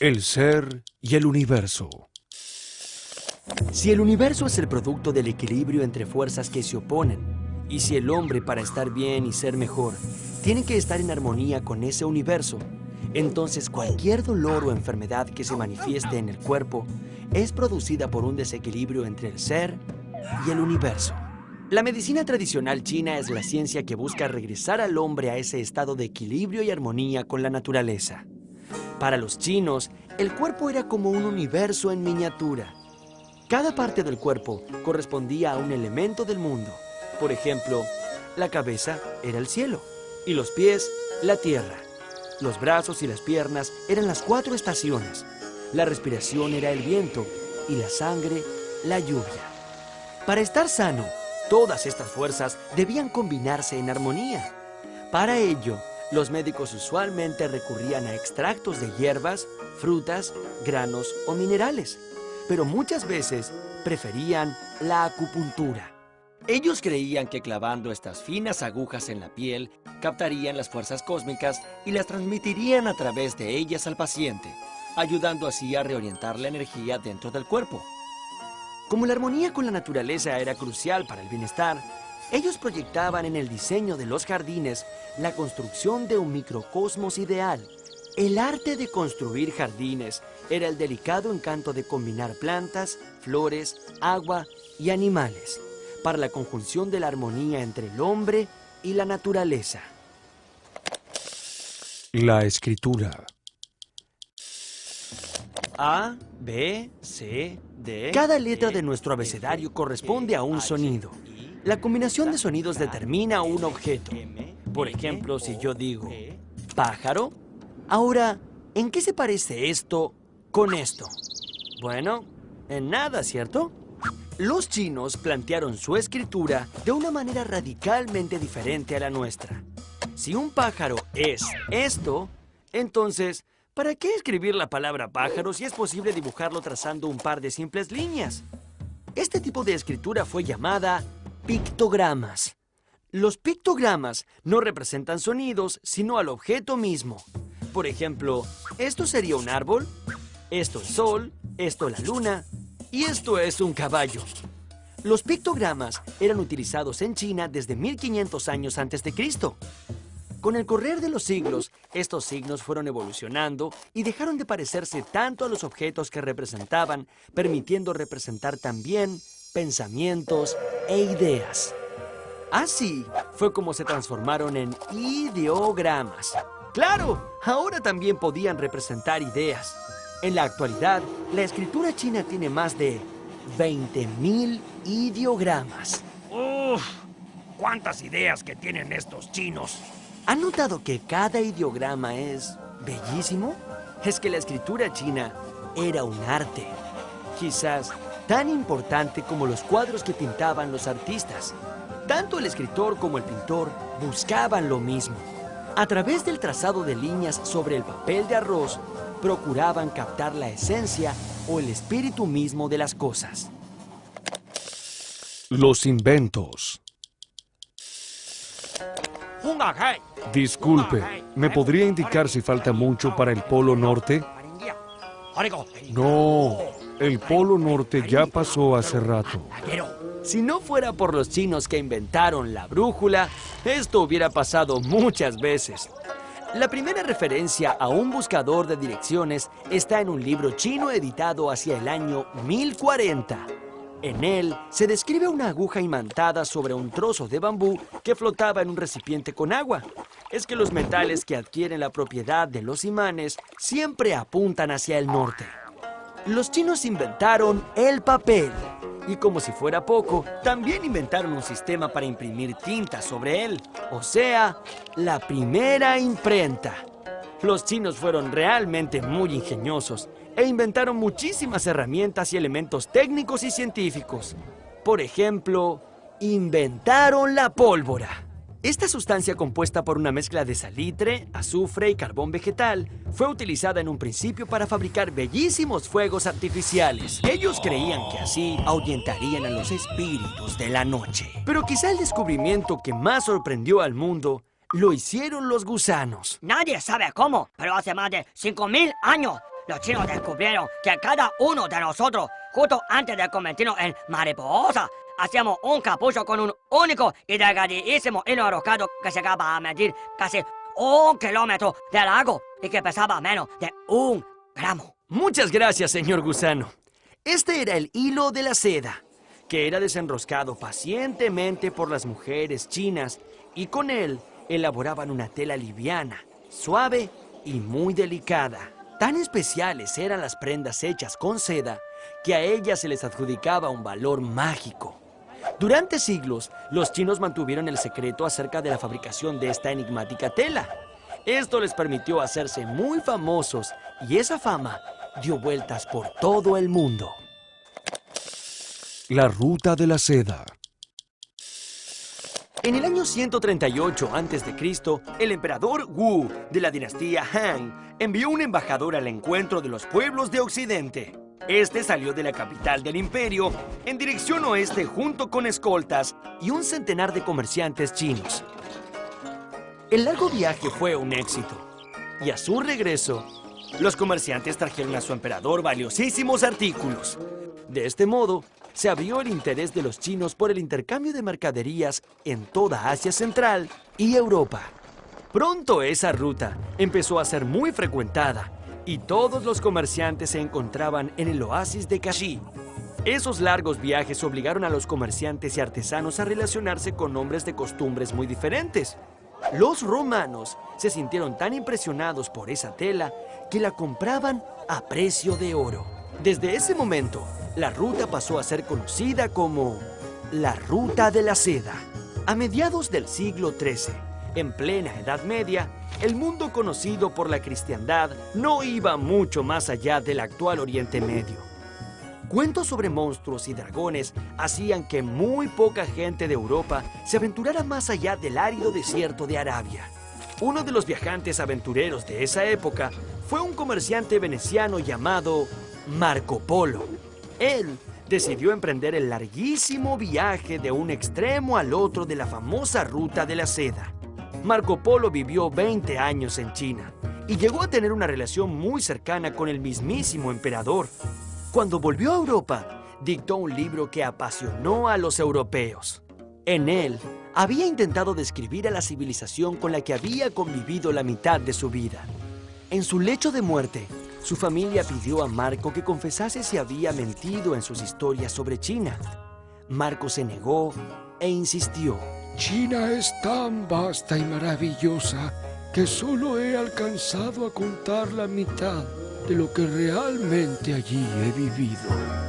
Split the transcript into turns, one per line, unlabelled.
El ser y el universo.
Si el universo es el producto del equilibrio entre fuerzas que se oponen, y si el hombre para estar bien y ser mejor tiene que estar en armonía con ese universo, entonces cualquier dolor o enfermedad que se manifieste en el cuerpo es producida por un desequilibrio entre el ser y el universo. La medicina tradicional china es la ciencia que busca regresar al hombre a ese estado de equilibrio y armonía con la naturaleza. Para los chinos, el cuerpo era como un universo en miniatura. Cada parte del cuerpo correspondía a un elemento del mundo. Por ejemplo, la cabeza era el cielo y los pies, la tierra. Los brazos y las piernas eran las 4 estaciones. La respiración era el viento y la sangre, la lluvia. Para estar sano, todas estas fuerzas debían combinarse en armonía. Para ello, los médicos usualmente recurrían a extractos de hierbas, frutas, granos o minerales, pero muchas veces preferían la acupuntura. Ellos creían que clavando estas finas agujas en la piel, captarían las fuerzas cósmicas y las transmitirían a través de ellas al paciente, ayudando así a reorientar la energía dentro del cuerpo. Como la armonía con la naturaleza era crucial para el bienestar, ellos proyectaban en el diseño de los jardines la construcción de un microcosmos ideal. El arte de construir jardines era el delicado encanto de combinar plantas, flores, agua y animales para la conjunción de la armonía entre el hombre y la naturaleza.
La escritura.
A, B, C, D. Cada letra de nuestro abecedario corresponde a un sonido. La combinación de sonidos determina un objeto. Por ejemplo, si yo digo pájaro, ahora, ¿en qué se parece esto con esto? Bueno, en nada, ¿cierto? Los chinos plantearon su escritura de una manera radicalmente diferente a la nuestra. Si un pájaro es esto, entonces, ¿para qué escribir la palabra pájaro si es posible dibujarlo trazando un par de simples líneas? Este tipo de escritura fue llamada pictogramas. Los pictogramas no representan sonidos, sino al objeto mismo. Por ejemplo, esto sería un árbol, esto el sol, esto la luna y esto es un caballo. Los pictogramas eran utilizados en China desde 1500 años antes de Cristo. Con el correr de los siglos, estos signos fueron evolucionando y dejaron de parecerse tanto a los objetos que representaban, permitiendo representar también pensamientos e ideas. Así fue como se transformaron en ideogramas. ¡Claro! Ahora también podían representar ideas. En la actualidad, la escritura china tiene más de 20.000 ideogramas.
¡Uf! ¿Cuántas ideas que tienen estos chinos?
¿Han notado que cada ideograma es bellísimo? Es que la escritura china era un arte. Quizás tan importante como los cuadros que pintaban los artistas. Tanto el escritor como el pintor buscaban lo mismo. A través del trazado de líneas sobre el papel de arroz, procuraban captar la esencia o el espíritu mismo de las cosas.
Los inventos. Disculpe, ¿me podría indicar si falta mucho para el Polo Norte? No, el Polo Norte ya pasó hace rato.
Si no fuera por los chinos que inventaron la brújula, esto hubiera pasado muchas veces. La primera referencia a un buscador de direcciones está en un libro chino editado hacia el año 1040. En él se describe una aguja imantada sobre un trozo de bambú que flotaba en un recipiente con agua. Es que los metales que adquieren la propiedad de los imanes siempre apuntan hacia el norte. Los chinos inventaron el papel. Y como si fuera poco, también inventaron un sistema para imprimir tinta sobre él. O sea, la primera imprenta. Los chinos fueron realmente muy ingeniosos e inventaron muchísimas herramientas y elementos técnicos y científicos. Por ejemplo, inventaron la pólvora. Esta sustancia compuesta por una mezcla de salitre, azufre y carbón vegetal fue utilizada en un principio para fabricar bellísimos fuegos artificiales. Ellos creían que así ahuyentarían a los espíritus de la noche. Pero quizá el descubrimiento que más sorprendió al mundo lo hicieron los gusanos.
Nadie sabe cómo, pero hace más de 5.000 años los chinos descubrieron que cada uno de nosotros, justo antes de convertirnos en mariposa, hacíamos un capucho con un único y delgadísimo hilo enroscado que llegaba a medir casi 1 kilómetro de largo y que pesaba menos de 1 gramo.
Muchas gracias, señor gusano. Este era el hilo de la seda, que era desenroscado pacientemente por las mujeres chinas y con él elaboraban una tela liviana, suave y muy delicada. Tan especiales eran las prendas hechas con seda que a ellas se les adjudicaba un valor mágico. Durante siglos, los chinos mantuvieron el secreto acerca de la fabricación de esta enigmática tela. Esto les permitió hacerse muy famosos y esa fama dio vueltas por todo el mundo.
La ruta de la seda.
En el año 138 a.C., el emperador Wu de la dinastía Han envió un embajador al encuentro de los pueblos de Occidente. Este salió de la capital del imperio en dirección oeste junto con escoltas y un centenar de comerciantes chinos. El largo viaje fue un éxito y a su regreso, los comerciantes trajeron a su emperador valiosísimos artículos. De este modo, se abrió el interés de los chinos por el intercambio de mercaderías en toda Asia Central y Europa. Pronto esa ruta empezó a ser muy frecuentada y todos los comerciantes se encontraban en el oasis de Kashi. Esos largos viajes obligaron a los comerciantes y artesanos a relacionarse con hombres de costumbres muy diferentes. Los romanos se sintieron tan impresionados por esa tela que la compraban a precio de oro. Desde ese momento, la ruta pasó a ser conocida como la Ruta de la Seda. A mediados del siglo XIII, en plena Edad Media, el mundo conocido por la cristiandad no iba mucho más allá del actual Oriente Medio. Cuentos sobre monstruos y dragones hacían que muy poca gente de Europa se aventurara más allá del árido desierto de Arabia. Uno de los viajantes aventureros de esa época fue un comerciante veneciano llamado Marco Polo. Él decidió emprender el larguísimo viaje de un extremo al otro de la famosa Ruta de la Seda. Marco Polo vivió 20 años en China y llegó a tener una relación muy cercana con el mismísimo emperador. Cuando volvió a Europa, dictó un libro que apasionó a los europeos. En él, había intentado describir a la civilización con la que había convivido la mitad de su vida. En su lecho de muerte, su familia pidió a Marco que confesase si había mentido en sus historias sobre China. Marco se negó e insistió.
China es tan vasta y maravillosa que solo he alcanzado a contar la mitad de lo que realmente allí he vivido.